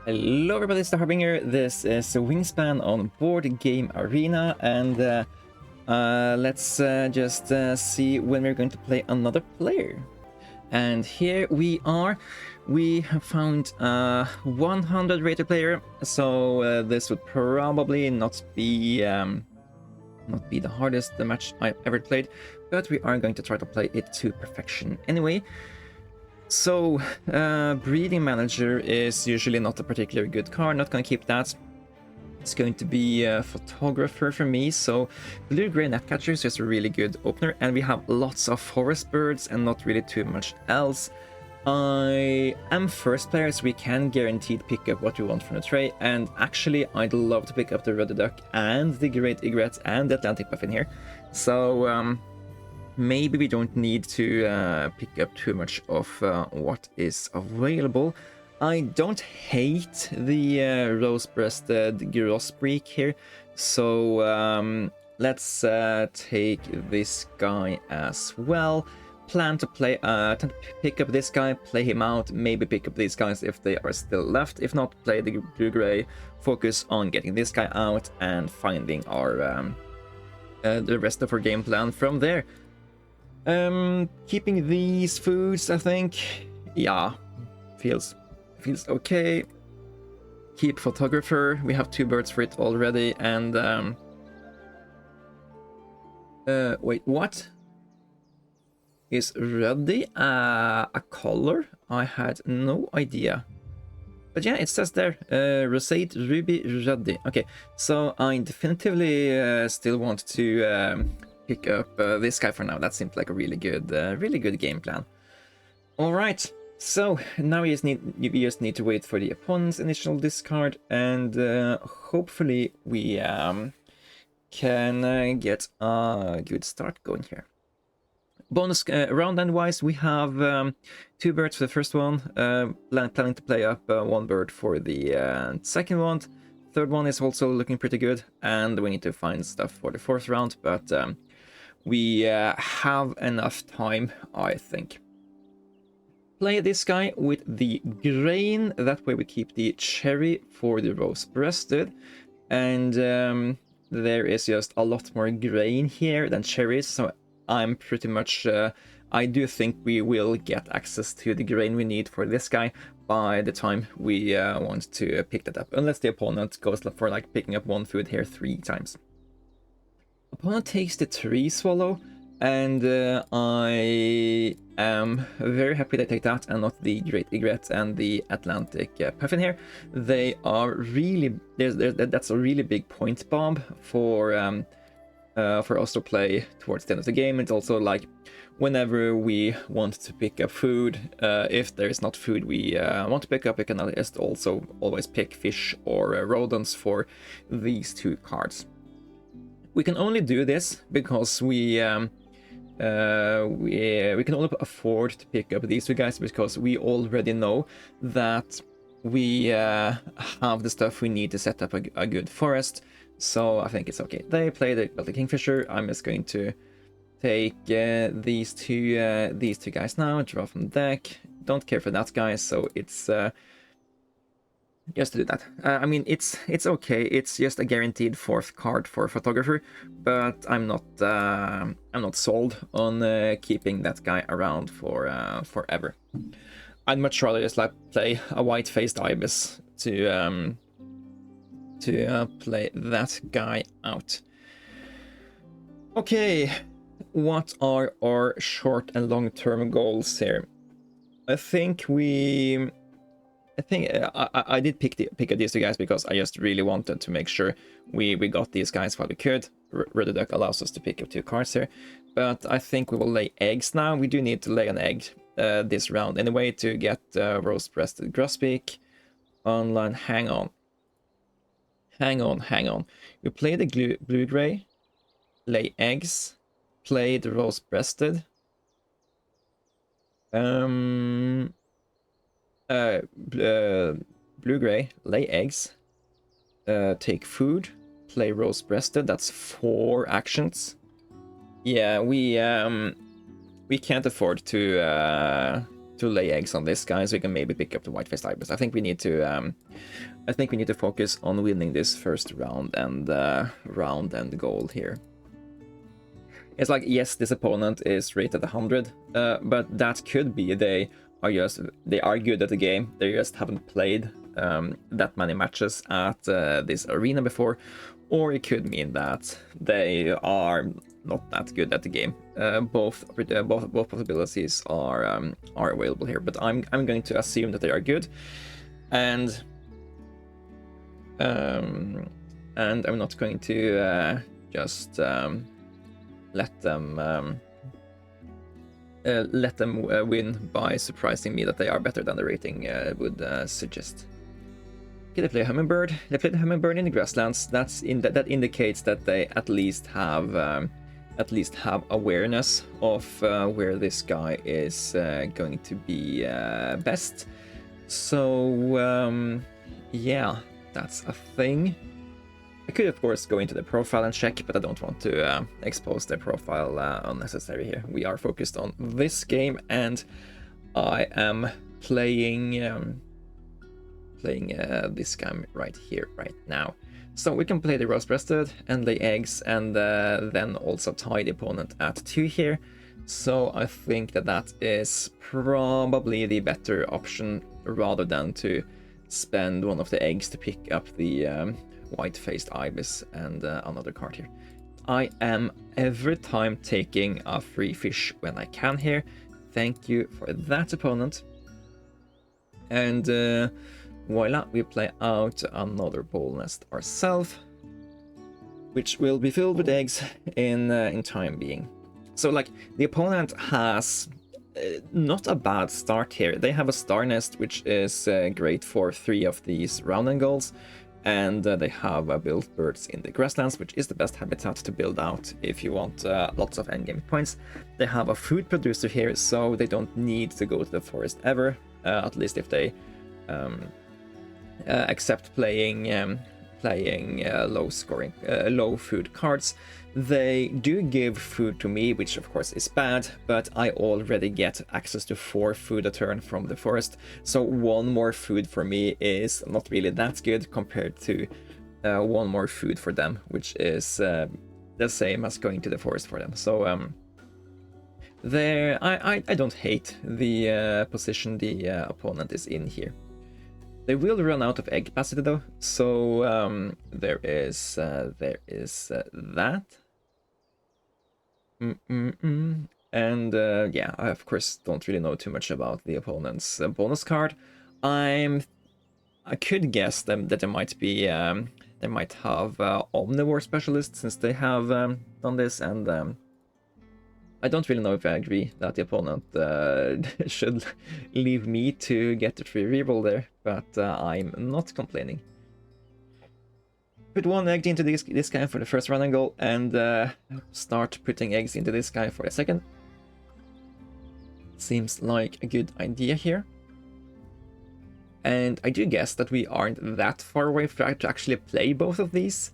Hello everybody, it's the Harbinger. This is Wingspan on Board Game Arena, and let's just see when we're going to play another player. And here we are. We have found a 100 rated player, so this would probably not be the hardest match I've ever played, but we are going to try to play it to perfection anyway. So, Breeding Manager is usually not a particularly good card, not gonna keep that. It's going to be a Photographer for me, so Blue-Gray Netcatcher is just a really good opener, and we have lots of Forest Birds and not really too much else. I am first player, so we can guaranteed pick up what we want from the tray, and actually I'd love to pick up the Ruddy Duck and the Great Egret and the Atlantic Puffin here. So, maybe we don't need to pick up too much of what is available. I don't hate the rose-breasted grosbeak here, so let's take this guy as well. Plan to pick up this guy, play him out, maybe pick up these guys if they are still left. If not, play the blue-gray, focus on getting this guy out and finding our the rest of our game plan from there. Keeping these foods, I think, yeah, feels okay. Keep Photographer, we have 2 birds for it already, and wait, what? Is Ruddy a color? I had no idea. But yeah, it says there, Rosate Ruby Ruddy. Okay, so I definitively still want to pick up this guy for now. That seems like a really good game plan. All right, so now we just need to wait for the opponent's initial discard, and hopefully we can get a good start going here. Bonus round end wise, we have 2 birds for the first one, planning to play up 1 bird for the second one. Third one is also looking pretty good, and we need to find stuff for the 4th round, but we have enough time, I think. Play this guy with the grain, that way we keep the cherry for the rose-breasted, and there is just a lot more grain here than cherries, so I'm pretty much, I do think we will get access to the grain we need for this guy by the time we want to pick that up, unless the opponent goes for like picking up 1 food here 3 times. Opponent takes the tree swallow, and I am very happy they take that and not the Great Egret and the Atlantic Puffin here. They are really, that's a really big point bomb for us to play towards the end of the game. It's also like whenever we want to pick up food, if there is not food we want to pick up, we can just also always pick fish or rodents for these 2 cards. We can only do this because we can only afford to pick up these 2 guys because we already know that we have the stuff we need to set up a good forest. So I think it's okay. They play the Kingfisher. I'm just going to take these two guys now, draw from the deck. Don't care for that guy, so it's just to do that. I mean, it's okay. It's just a guaranteed 4th card for Photographer, but I'm not sold on keeping that guy around for forever. I'd much rather just like play a white-faced ibis to play that guy out. Okay, what are our short and long-term goals here? I think I did pick up these 2 guys because I just really wanted to make sure we got these guys while we could. Ruddy Duck allows us to pick up 2 cards here, but I think we will lay eggs now. We do need to lay an egg this round anyway to get rose-breasted grosbeak online. Hang on. We play the blue-gray, lay eggs, play the rose-breasted. Blue-gray, lay eggs, take food, play rose-breasted. That's 4 actions. Yeah, we can't afford to lay eggs on this guy, so we can maybe pick up the white-faced ibis. I think we need to focus on winning this first round and goal here. It's like, yes, this opponent is rated 100, but that could be they are good at the game. They just haven't played that many matches at this arena before, or it could mean that they are not that good at the game. Both possibilities are available here, but I'm going to assume that they are good, and I'm not going to just let them win by surprising me that they are better than the rating would suggest. Okay, they play a hummingbird. They play the hummingbird in the grasslands. That indicates that they at least have awareness of where this guy is going to be best. So yeah, that's a thing. I could of course go into the profile and check, but I don't want to expose their profile unnecessary here. We are focused on this game, and I am playing this guy right here, right now. So we can play the rose-breasted and lay eggs, and then also tie the opponent at 2 here. So I think that is probably the better option, rather than to spend one of the eggs to pick up the white-faced ibis and another card here. I am every time taking a free fish when I can here. Thank you for that, opponent. And voila, we play out another ball nest ourselves, which will be filled with eggs in time being. So like, the opponent has not a bad start here. They have a star nest, which is great for 3 of these round angles, and they have built birds in the grasslands, which is the best habitat to build out if you want lots of endgame points. They have a food producer here, so they don't need to go to the forest ever, at least if they accept playing low food cards. They do give food to me, which of course is bad, but I already get access to 4 food a turn from the forest, so 1 more food for me is not really that good compared to 1 more food for them, which is the same as going to the forest for them. So I don't hate the position the opponent is in here. They will run out of egg capacity though, so there is that. And yeah, I of course don't really know too much about the opponent's bonus card. I could guess them that they might be they might have omnivore specialists, since they have done this, and I don't really know if I agree that the opponent should leave me to get the free reroll there, but I'm not complaining. Put 1 egg into this guy for the first round angle, and start putting eggs into this guy for the second. Seems like a good idea here. And I do guess that we aren't that far away to actually play both of these.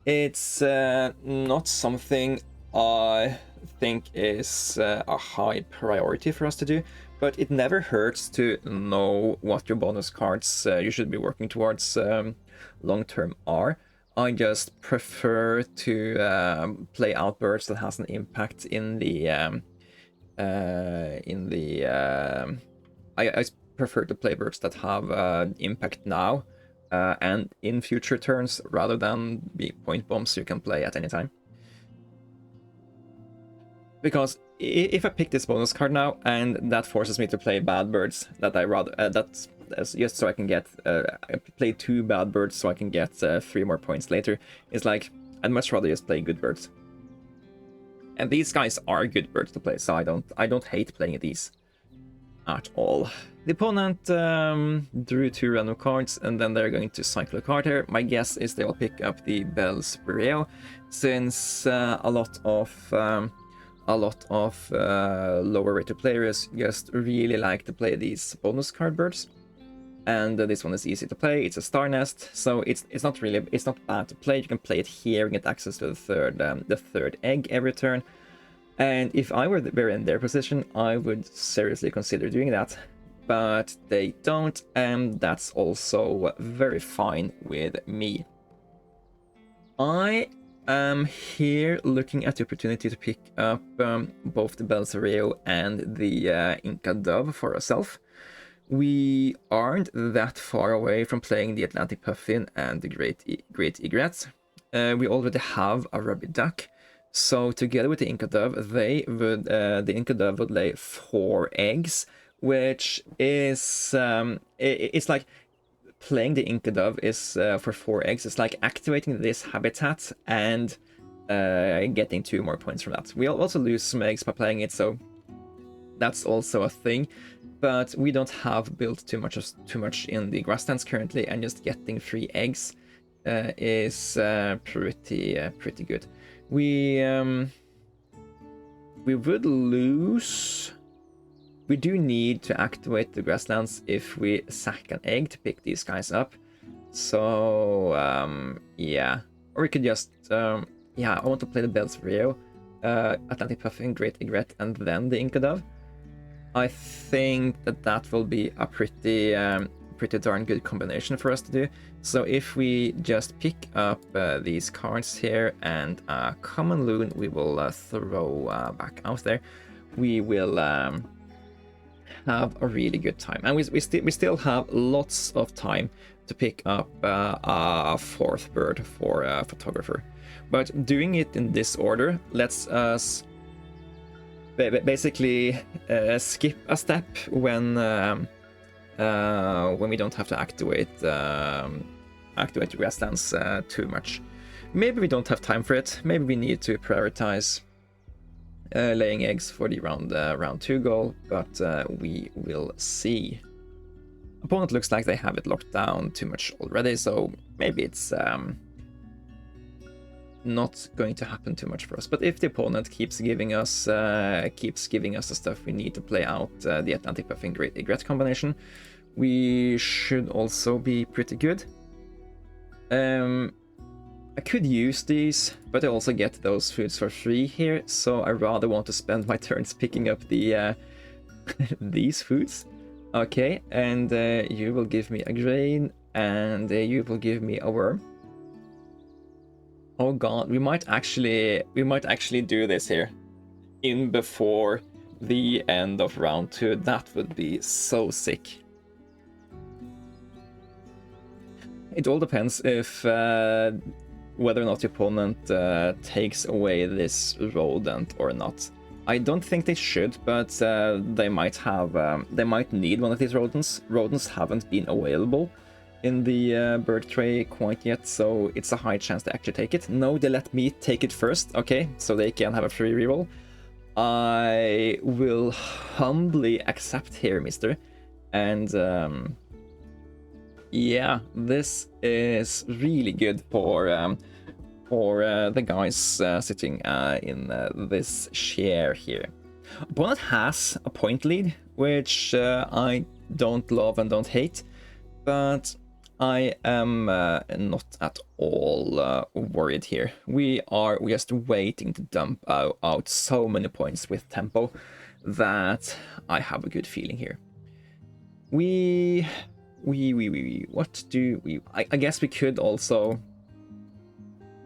It's not something I think is a high priority for us to do, but it never hurts to know what your bonus cards you should be working towards long term are. I just prefer to play out birds that has an impact in the I prefer to play birds that have impact now and in future turns, rather than be point bombs you can play at any time. Because if I pick this bonus card now, and that forces me to play bad birds, that I rather that's just so I can get I play 2 bad birds so I can get 3 more points later. It's like, I'd much rather just play good birds. And these guys are good birds to play, so I don't hate playing these at all. The opponent drew 2 random cards, and then they're going to cycle a card here. My guess is they will pick up the Bell Spireo, since a lot of lower rated players just really like to play these bonus card birds. And this one is easy to play. It's a star nest, so it's not bad to play. You can play it here and get access to the third egg every turn. And if I were in their position, I would seriously consider doing that. But they don't, and that's also very fine with me. I am here looking at the opportunity to pick up both the Belsario and the Inca Dove for ourselves. We aren't that far away from playing the Atlantic Puffin and the Great Egret. We already have a Ruby Duck, so together with the Inca Dove, the Inca Dove would lay 4 eggs, which is it's like playing the Inca Dove is for 4 eggs. It's like activating this habitat and getting 2 more points from that. We'll also lose some eggs by playing it, so that's also a thing. But we don't have built too much in the grasslands currently, and just getting 3 eggs is pretty good. We would lose. We do need to activate the grasslands if we sack an egg to pick these guys up. So yeah, or we could just yeah, I want to play the Belsario, Atlantic Puffin, Great Egret, and then the Inca Dove. I think that will be a pretty darn good combination for us to do. So if we just pick up these cards here and a common loon, we will throw back out there. We will have a really good time, and we still have lots of time to pick up a 4th bird for a photographer. But doing it in this order lets us basically skip a step when we don't have to activate the grasslands too much. Maybe we don't have time for it. Maybe we need to prioritize laying eggs for the round 2 goal, but we will see. Opponent looks like they have it locked down too much already, so maybe it's not going to happen too much for us. But if the opponent keeps giving us the stuff we need to play out the Atlantic Puffin Great Egret combination, we should also be pretty good. I could use these, but I also get those foods for free here, so I rather want to spend my turns picking up the these foods. Okay, and you will give me a grain, and you will give me a worm. Oh god, we might actually do this here in before the end of round 2. That would be so sick. It all depends if whether or not the opponent takes away this rodent or not. I don't think they should, but they might need one of these rodents. Rodents haven't been available in the bird tray quite yet, so it's a high chance to actually take it. No, they let me take it first, okay, so they can have a free reroll. I will humbly accept here, mister. And yeah, this is really good for the guys sitting in this chair here. Opponent has a point lead, which I don't love and don't hate, but I am not at all worried here. We are just waiting to dump out so many points with tempo that I have a good feeling here. What do we? I guess we could also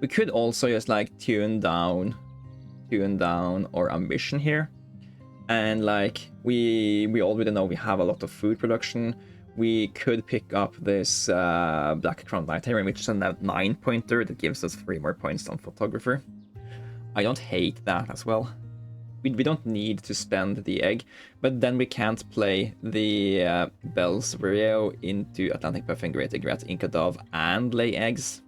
just like tune down our ambition here, and like we already know we have a lot of food production. We could pick up this Black Crown Night Heron, which is a 9-pointer that gives us 3 more points on photographer. I don't hate that as well. We don't need to spend the egg, but then we can't play the Belsario into Atlantic Puffin, Great Egret, Inca Dove, and lay eggs.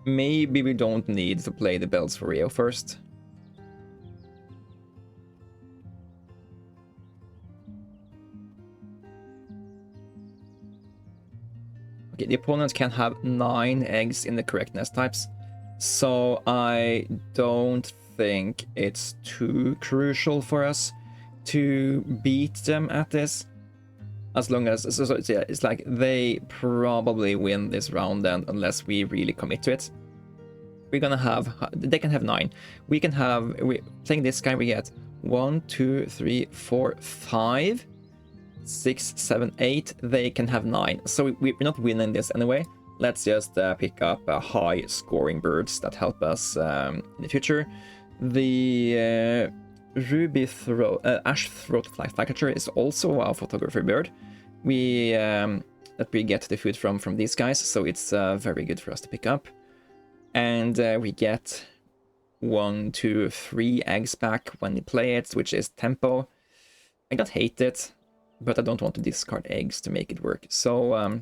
Maybe we don't need to play the Belsario first. Okay, the opponent can have 9 eggs in the correct nest types, so I don't think it's too crucial for us to beat them at this. As long as, so yeah, it's like they probably win this round then, unless we really commit to it. We're gonna have, they can have 9. We can have, playing this guy, we get 1, 2, 3, 4, 5, 6, 7, 8. They can have 9. So we're not winning this anyway. Let's just pick up high scoring birds that help us in the future. The ash throat flycatcher is also a photographer bird. That we get the food from these guys, so it's very good for us to pick up. And we get 1, 2, 3 eggs back when we play it, which is tempo. I don't hate it, but I don't want to discard eggs to make it work. So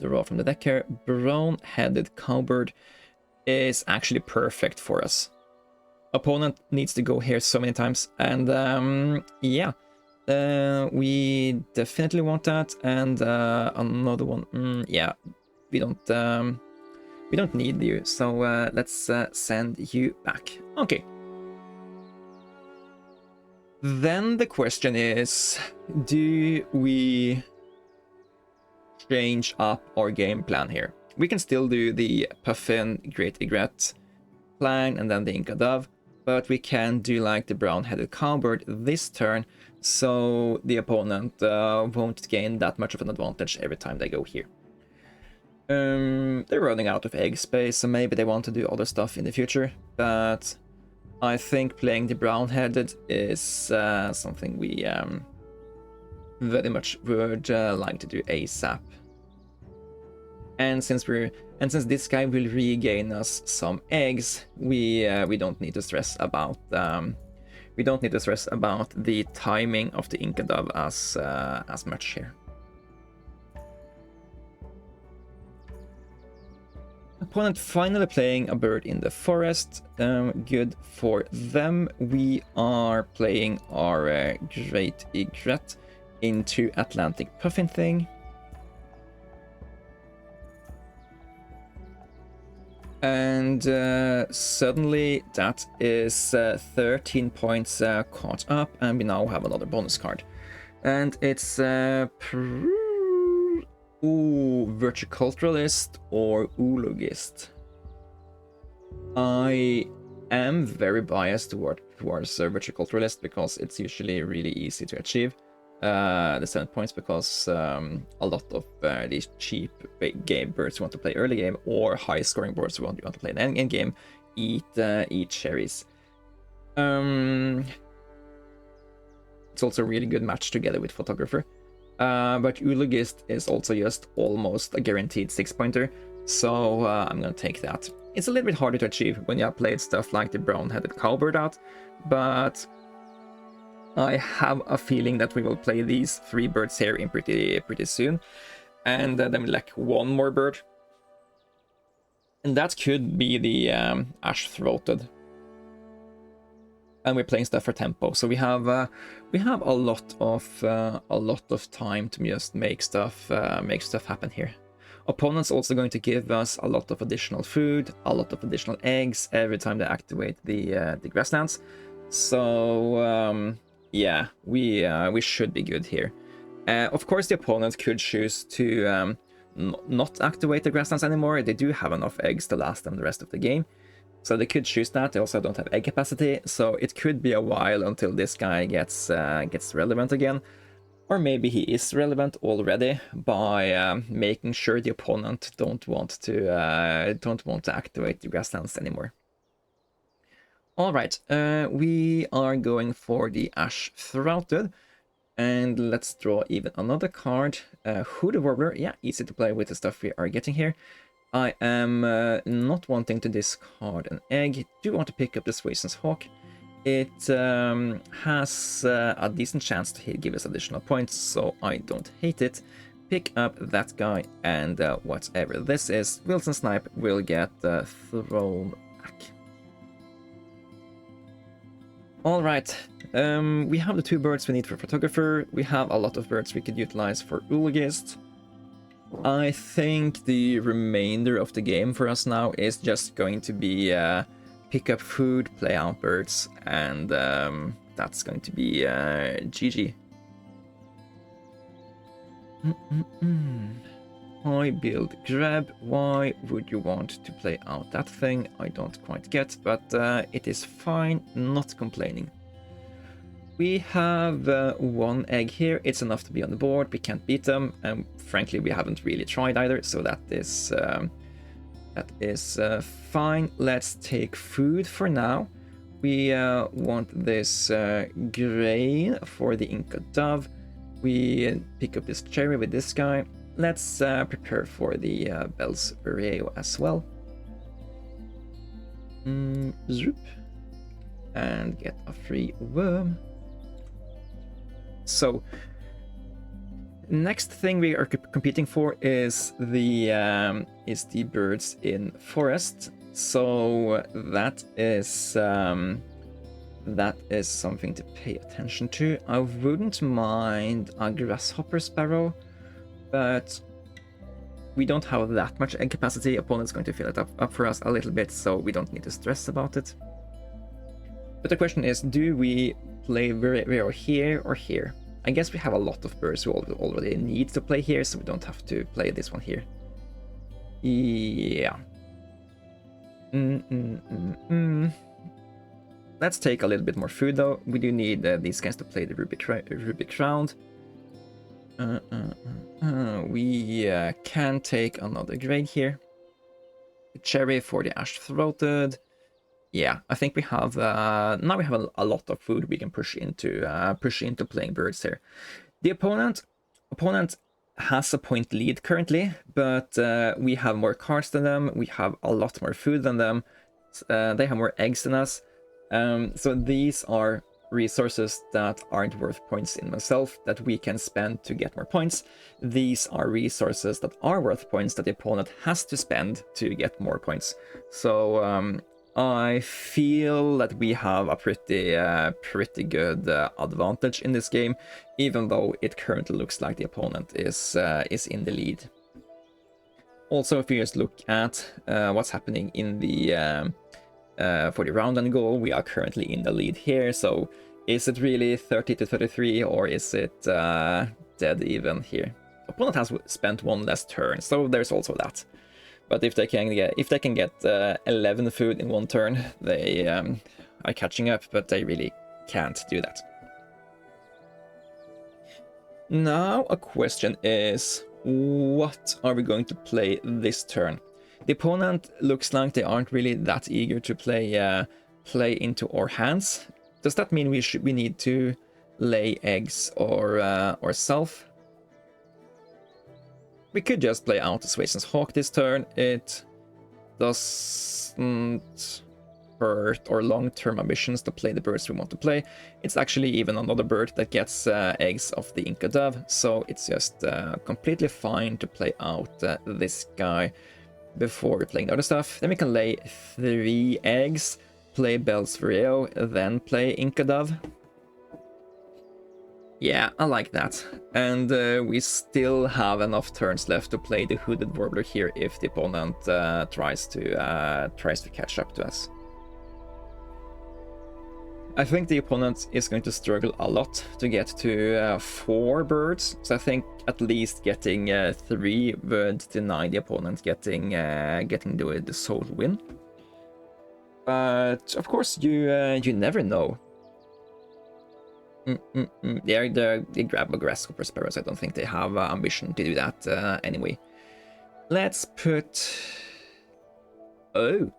draw from the deck here. Brown-headed cowbird is actually perfect for us. Opponent needs to go here so many times, and yeah, we definitely want that. And another one, yeah, we don't need you, so let's send you back. Okay. Then the question is, do we change up our game plan here? We can still do the Puffin, Great Egret plan and then the Inca Dove, but we can do like the brown-headed cowbird this turn, so the opponent won't gain that much of an advantage every time they go here. They're running out of egg space, so maybe they want to do other stuff in the future, but I think playing the brown-headed is something we very much would like to do ASAP. And since this guy will regain us some eggs, we don't need to stress about the timing of the Inca Dove as much here. Opponent finally playing a bird in the forest. Good for them. We are playing our Great Egret into Atlantic Puffin thing. And suddenly that is 13 points caught up, and we now have another bonus card. And it's Verticulturalist or Oologist. I am very biased towards Verticulturalist because it's usually really easy to achieve the 7 points, because a lot of these cheap game birds who want to play early game, or high scoring birds who want to play the end game, eat cherries. It's also a really good match together with Photographer. But Oologist is also just almost a guaranteed 6-pointer, so I'm gonna take that. It's a little bit harder to achieve when you have played stuff like the brown-headed cowbird out, but I have a feeling that we will play these 3 birds here in pretty soon, and then we lack one more bird, and that could be the ash-throated. And we're playing stuff for tempo, so we have a lot of time to just make stuff happen here. Opponent's also going to give us a lot of additional food, a lot of additional eggs every time they activate the grasslands. So yeah, we should be good here. Of course, the opponent could choose to not activate the grasslands anymore. They do have enough eggs to last them the rest of the game. So they could choose that. They also don't have egg capacity, so it could be a while until this guy gets relevant again. Or maybe he is relevant already by making sure the opponent don't want to activate the grasslands anymore. All right, we are going for the ash-throated, and let's draw even another card. Hooded Warbler, yeah, easy to play with the stuff we are getting here. I am not wanting to discard an egg. Do want to pick up the Swason's Hawk. It has a decent chance to give us additional points, so I don't hate it. Pick up that guy, and whatever this is, Wilson Snipe will get thrown back. Alright, we have the 2 birds we need for Photographer. We have a lot of birds we could utilize for Oologist. I think the remainder of the game for us now is just going to be pick up food, play out birds, and that's going to be GG. High build grab. Why would you want to play out that thing? I don't quite get, but it is fine, not complaining. We have one egg here. It's enough to be on the board. We can't beat them, and frankly, we haven't really tried either, so that is fine. Let's take food for now. We want this grain for the Inca dove. We pick up this cherry with this guy. Let's prepare for the Bell's Reo as well. Zoop. And get a free worm. So, next thing we are competing for is the birds in forest. So that is something to pay attention to. I wouldn't mind a grasshopper sparrow, but we don't have that much egg capacity. Opponent's going to fill it up for us a little bit, so we don't need to stress about it. But the question is, do we play Vero here or here? I guess we have a lot of birds who already need to play here, so we don't have to play this one here. Yeah. Let's take a little bit more food though. We do need these guys to play the Rubik round. We can take another grade here. Cherry for the ash-throated. Yeah, I think we have now we have a lot of food we can push into playing birds here. The opponent has a point lead currently, but we have more cards than them. We have a lot more food than them. They have more eggs than us. So these are resources that aren't worth points in themselves that we can spend to get more points. These are resources that are worth points that the opponent has to spend to get more points. So I feel that we have a pretty good advantage in this game, even though it currently looks like the opponent is in the lead. Also, if you just look at what's happening in the for the round and goal, we are currently in the lead here. So, is it really 30-33, or is it dead even here? Opponent has spent one less turn, so there's also that. But if they can get 11 food in one turn, they are catching up, but they really can't do that. Now a question is, what are we going to play this turn? The opponent looks like they aren't really that eager to play into our hands. Does that mean we need to lay eggs or self? We could just play out the Swason's Hawk this turn. It doesn't hurt our long-term ambitions to play the birds we want to play. It's actually even another bird that gets eggs of the Inca dove, so it's just completely fine to play out this guy before we're playing the other stuff. Then we can lay 3 eggs, play Bell's Rio, then play Inca dove. Yeah, I like that. And we still have enough turns left to play the Hooded Warbler here if the opponent tries to catch up to us. I think the opponent is going to struggle a lot to get to 4 birds, so I think at least getting 3 would deny the opponent getting the sole win. But of course, you never know. They grab a grasshopper sparrows. I don't think they have ambition to do that anyway. Let's put... Oh.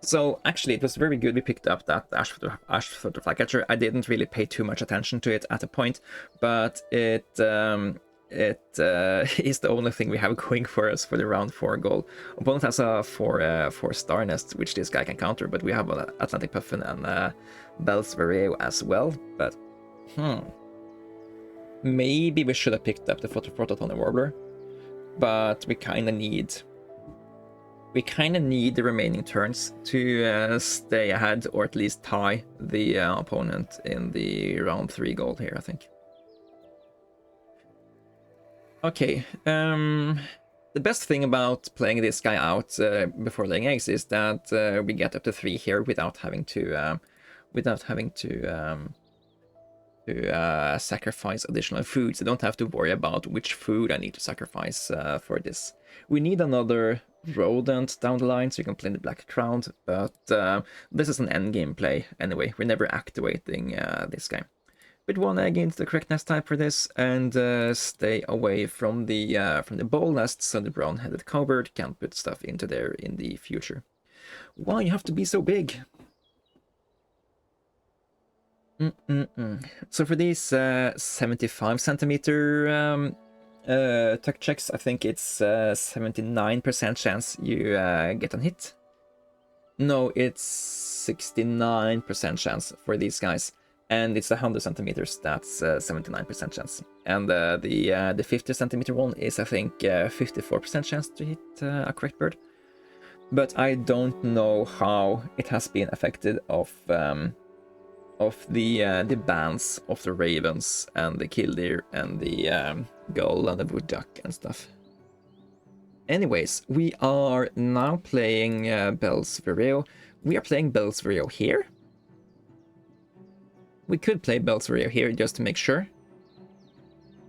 So actually, it was very good we picked up that Ashfooter Flycatcher. I didn't really pay too much attention to it at a point, but it is the only thing we have going for us for the round 4 goal. Opponent has a 4-star nest, which this guy can counter, but we have an Atlantic Puffin and Bell's Rio as well. But maybe we should have picked up the Phototone Warbler, but we kind of need the remaining turns to stay ahead, or at least tie the opponent in the round 3 goal here, I think. Okay, the best thing about playing this guy out before laying eggs is that we get up to 3 here without having to sacrifice additional foods. I don't have to worry about which food I need to sacrifice for this. We need another rodent down the line so you can play the Black Crown, but this is an endgame play anyway. We're never activating this guy. Put one egg into the correct nest type for this, and stay away from the ball nest so the brown-headed cowbird can't put stuff into there in the future. Why you have to be so big? So for these 75 centimeter tuck checks, I think it's 79% chance you get on hit. No, it's 69% chance for these guys. And it's 100 centimeters, that's 79% chance. And the 50 centimeter one is, I think, 54% chance to hit a correct bird. But I don't know how it has been affected of the bands of the ravens and the killdeer and the gull and the wood duck and stuff. Anyways, we are now playing Bell's Vireo. We are playing Bell's Vireo here. We could play Bell's Vireo here just to make sure.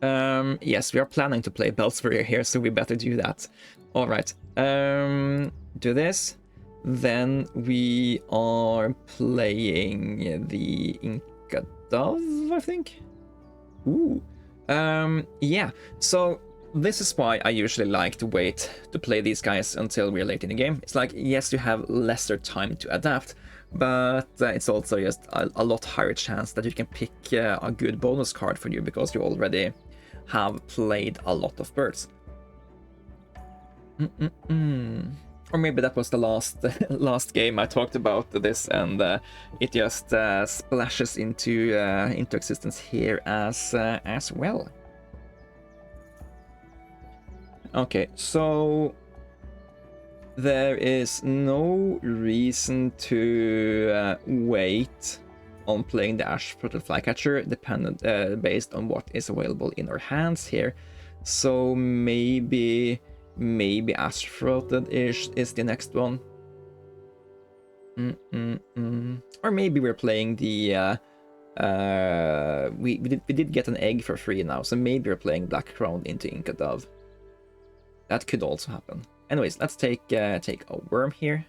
Yes, we are planning to play Bell's Vireo here, so we better do that. Alright, do this. Then we are playing the Inca Dove, I think. Ooh. Yeah, so this is why I usually like to wait to play these guys until we're late in the game. It's like, yes, you have lesser time to adapt, but it's also just a lot higher chance that you can pick a good bonus card for you because you already have played a lot of birds. Or maybe that was the last game I talked about this, and it just splashes into existence here as well. Okay, so there is no reason to wait on playing the ash-spotted flycatcher, based on what is available in our hands here. So maybe ash-spotted is the next one. Or maybe we're playing the we did get an egg for free now, so maybe we're playing Black Crown into Inca Dove. That could also happen. Anyways, let's take a worm here.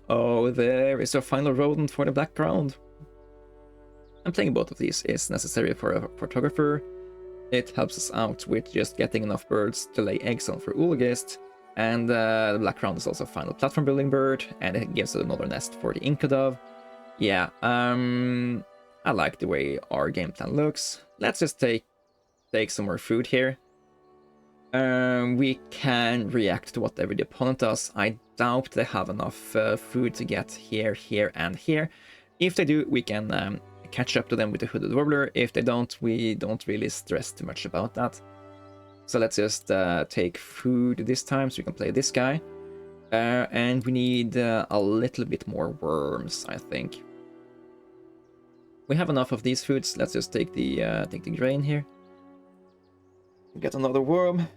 Oh, there is a final rodent for the Black Crown. And playing both of these is necessary for a photographer. It helps us out with just getting enough birds to lay eggs on for Ulgist. And the Black Crown is also a final platform building bird, and it gives us another nest for the Inca Dove. Yeah, I like the way our game plan looks. Let's just take some more food here. We can react to whatever the opponent does. I doubt they have enough food to get here, here, and here. If they do, we can catch up to them with the Hooded Warbler. If they don't, we don't really stress too much about that. So let's just take food this time so we can play this guy. And we need a little bit more worms, I think. We have enough of these foods. Let's just take the grain here. Get another worm. I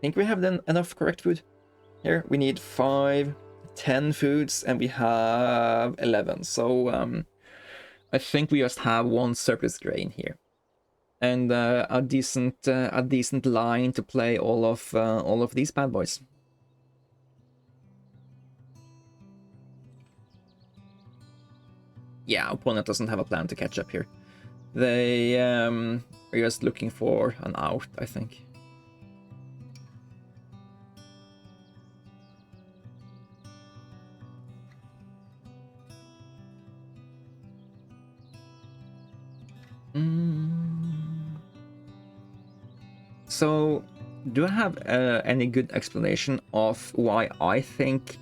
think we have then enough correct food. Here we need 5, 10 foods, and we have 11. So I think we just have one surplus grain here, and a decent line to play all of these bad boys. Yeah, opponent doesn't have a plan to catch up here. They are just looking for an out, I think. So, do I have any good explanation of why I think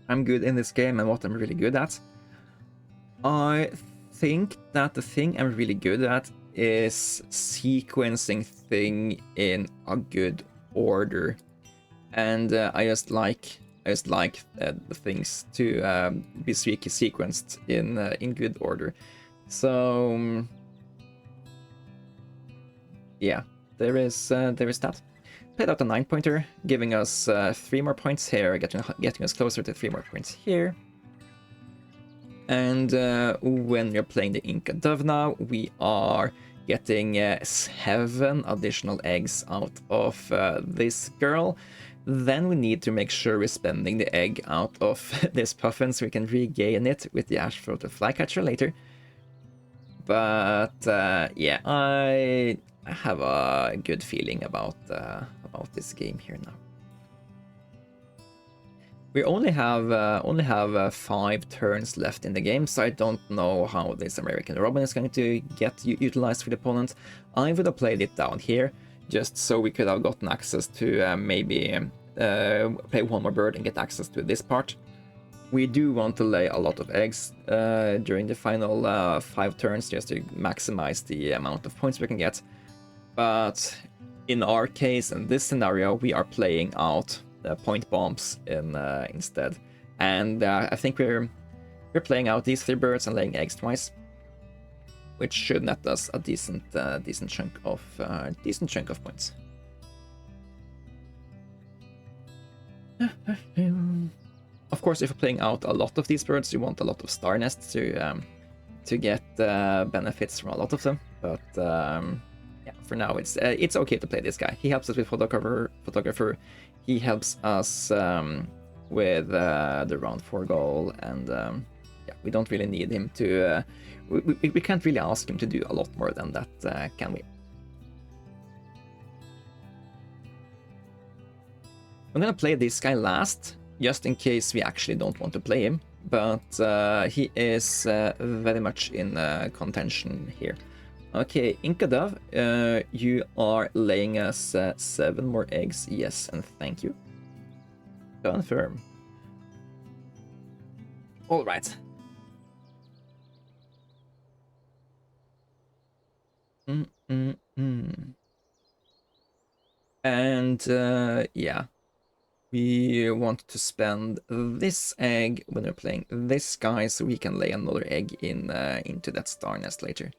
I'm good in this game and what I'm really good at? I think that the thing I'm really good at is sequencing things in a good order, and I just like the things to be sequenced in good order. So yeah, there is that. Played out a 9-pointer, giving us 3 more points here, getting us closer to 3 more points here. And when we're playing the Inca Dove now, we are getting 7 additional eggs out of this girl. Then we need to make sure we're spending the egg out of this puffin so we can regain it with the ash-throated flycatcher later. But yeah, I have a good feeling about this game here now. We only have 5 turns left in the game, so I don't know how this American Robin is going to get utilized for the opponent. I would have played it down here, just so we could have gotten access to maybe play one more bird and get access to this part. We do want to lay a lot of eggs during the final 5 turns, just to maximize the amount of points we can get. But in our case, in this scenario, we are playing out the point bombs instead, and I think we're playing out these 3 birds and laying eggs twice, which should net us a decent chunk of points. Of course, if you're playing out a lot of these birds, you want a lot of star nests to get benefits from a lot of them. But yeah, for now it's okay to play this guy. He helps us with photographer. He helps us with the round 4 goal, and yeah, we don't really need him to. We can't really ask him to do a lot more than that, can we? I'm gonna play this guy last, just in case we actually don't want to play him, but he is very much in contention here. Okay, Inca Dove, you are laying us 7 more eggs, yes, and thank you. Confirm. Alright. And yeah. We want to spend this egg when we're playing this guy, so we can lay another egg into that star nest later.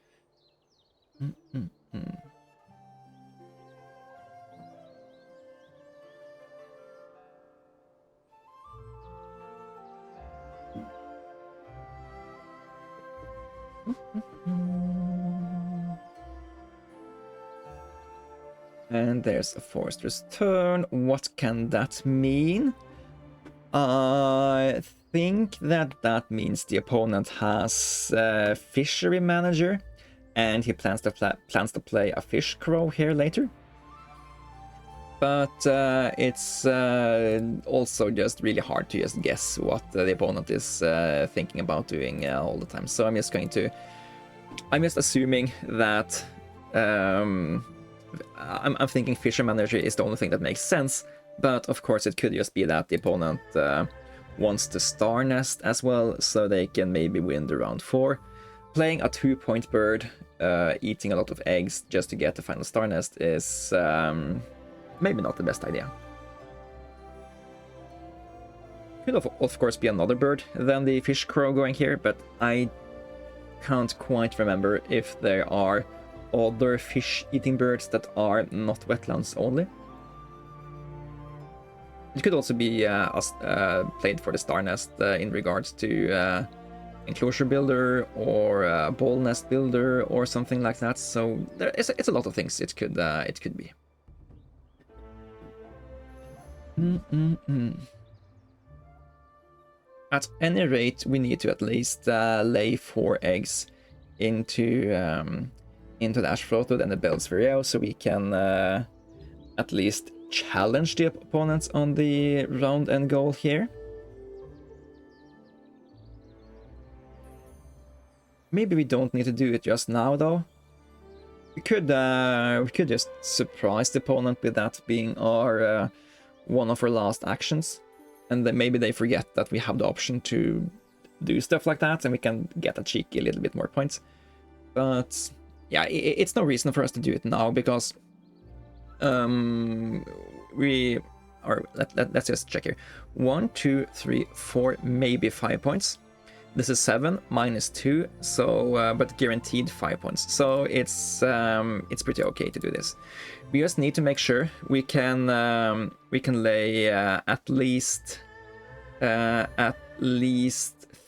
And there's a Forester's Turn. What can that mean? I think that means the opponent has Fishery Manager, and he plans to play a Fish Crow here later. But it's also just really hard to just guess what the opponent is thinking about doing all the time. So I'm just assuming that I'm thinking Fisher Manager is the only thing that makes sense, but of course it could just be that the opponent wants to Star Nest as well, so they can maybe win the round 4. Playing a 2-point bird, eating a lot of eggs just to get the final Star Nest is maybe not the best idea. Could of course be another bird than the Fish Crow going here, but I can't quite remember if there are other fish-eating birds that are not wetlands only. It could also be played for the Star Nest in regards to Enclosure Builder or Ball Nest Builder or something like that. So it's a lot of things it could be. At any rate, we need to at least lay 4 eggs into the Ash-Throated and the Bell's Vireo, so we can at least challenge the opponents on the round end goal here. Maybe we don't need to do it just now, though. We could just surprise the opponent with that being our one of our last actions, and then maybe they forget that we have the option to do stuff like that, and we can get a cheeky little bit more points. But yeah, it's no reason for us to do it now, because let's just check here. 1, 2, 3, 4, maybe 5 points. This is 7 minus 2, so but guaranteed 5 points. So it's pretty okay to do this. We just need to make sure we can lay at least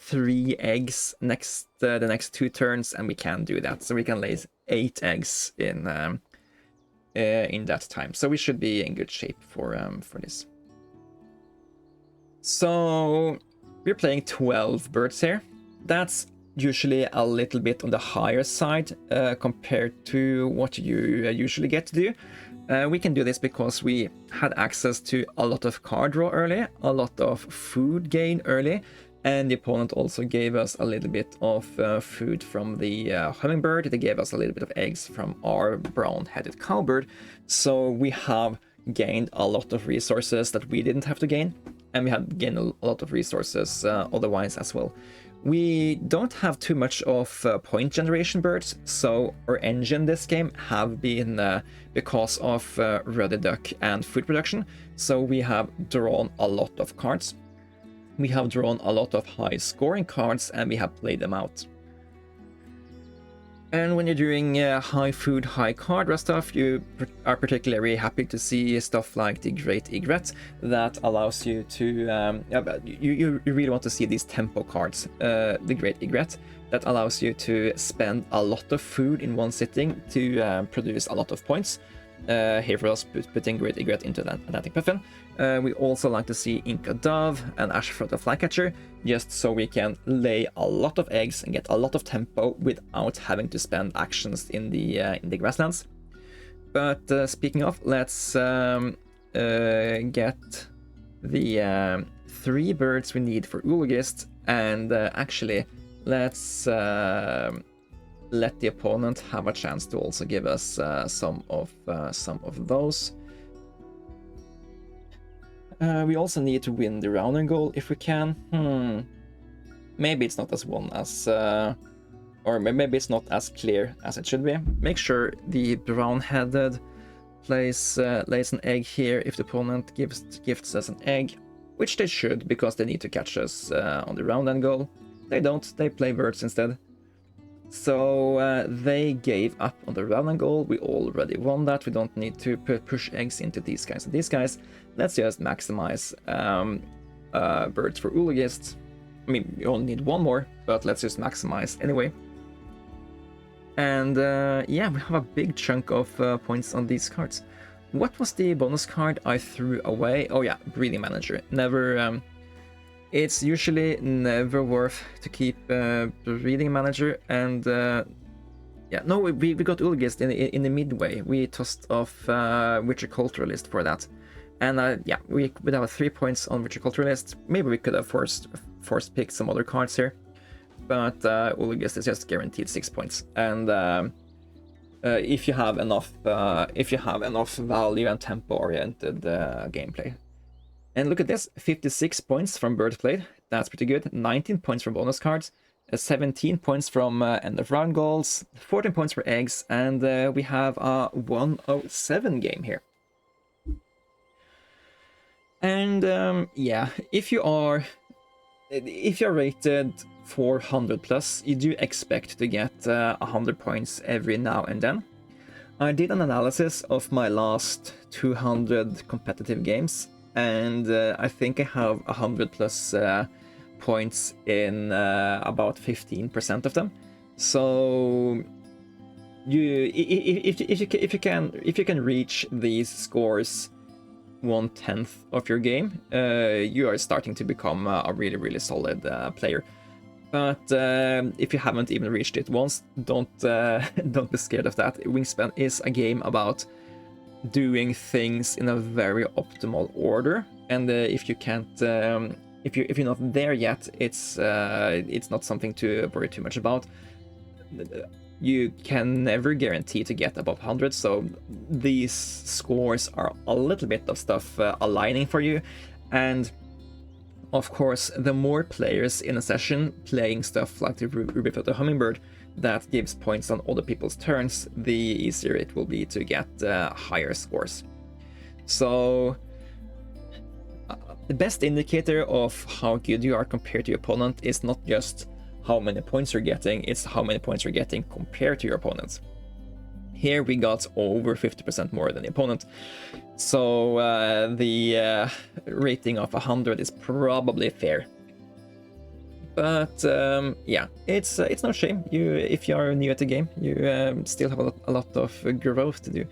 3 eggs next the next 2 turns, and we can do that. So we can lay 8 eggs in that time. So we should be in good shape for this. So we're playing 12 birds here. That's usually a little bit on the higher side compared to what you usually get to do. We can do this because we had access to a lot of card draw early, a lot of food gain early, and the opponent also gave us a little bit of food from the hummingbird. They gave us a little bit of eggs from our brown-headed cowbird. So we have gained a lot of resources that we didn't have to gain, and we have gained a lot of resources otherwise as well. We don't have too much of point generation birds, so our engine this game have been because of ruddy duck and food production. So we have drawn a lot of cards. We have drawn a lot of high scoring cards, and we have played them out. And when you're doing high food, high card draw stuff, you are particularly happy to see stuff like the Great Egret that allows you to... you really want to see these tempo cards, the Great Egret, that allows you to spend a lot of food in one sitting to produce a lot of points. Here for us, putting Great Egret into that Atlantic Puffin. We also like to see Inca Dove and Ashford the Flycatcher, just so we can lay a lot of eggs and get a lot of tempo without having to spend actions in the grasslands. But speaking of, let's get the 3 birds we need for Oologist, and actually let's let the opponent have a chance to also give us some of those. We also need to win the rounding goal if we can. Maybe it's not as one as, or maybe it's not as clear as it should be. Make sure the brown-headed lays an egg here if the opponent gifts us an egg, which they should, because they need to catch us on the round end goal. They don't, they play birds instead. So they gave up on the round goal. We already won that. We don't need to push eggs into these guys and these guys. Let's just maximize birds for Oologist. I mean, we only need 1 more, but let's just maximize anyway. And yeah, we have a big chunk of points on these cards. What was the bonus card I threw away? Oh yeah, Breeding Manager. Never... It's usually never worth to keep Breeding Manager, and yeah, no, we got Oologist in the midway. We tossed off Viticulturalist for that, and yeah, we would have 3 points on Viticulturalist. Maybe we could have forced pick some other cards here, but Oologist is just guaranteed 6 points, and if you have enough value and tempo oriented gameplay. And look at this, 56 points from bird played, that's pretty good. 19 points from bonus cards, 17 points from end of round goals, 14 points for eggs, and we have a 107 game here. And yeah, if you're rated 400 plus, you do expect to get 100 points every now and then. I did an analysis of my last 200 competitive games, and I think I have 100 plus points in about 15% of them. So if you can reach these scores 1/10 of your game, you are starting to become a really solid player. But if you haven't even reached it once, don't be scared of that. Wingspan is a game about doing things in a very optimal order, and if you can't, if you're not there yet, it's not something to worry too much about. You can never guarantee to get above 100, so these scores are a little bit of stuff aligning for you, and of course, the more players in a session playing stuff like the Ruby-footed hummingbird that gives points on other people's turns, the easier it will be to get higher scores. So the best indicator of how good you are compared to your opponent is not just how many points you're getting, it's how many points you're getting compared to your opponent. Here we got over 50% more than the opponent, so the rating of 100 is probably fair. But yeah, it's no shame. If you are new at the game, you still have a lot of growth to do.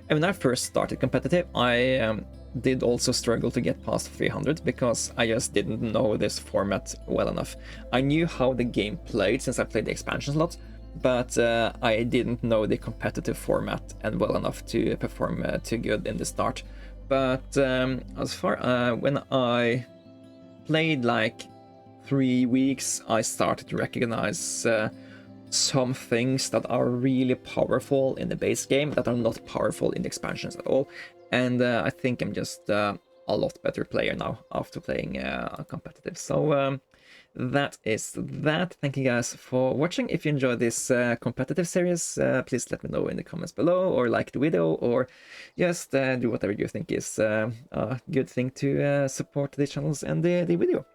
And when I first started competitive, I did also struggle to get past 300 because I just didn't know this format well enough. I knew how the game played since I played the expansions a lot, but I didn't know the competitive format and well enough to perform too good in the start. But as far when I played like 3 weeks, I started to recognize some things that are really powerful in the base game that are not powerful in the expansions at all. And I think I'm just a lot better player now after playing competitive. So that is that. Thank you guys for watching. If you enjoyed this competitive series, please let me know in the comments below, or like the video, or just do whatever you think is a good thing to support the channels and the video.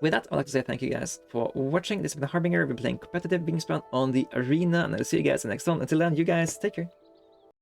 With that, I'd like to say thank you guys for watching. This has been Harbinger. We're playing competitive Wingspan on the arena, and I'll see you guys in the next one. Until then, you guys take care.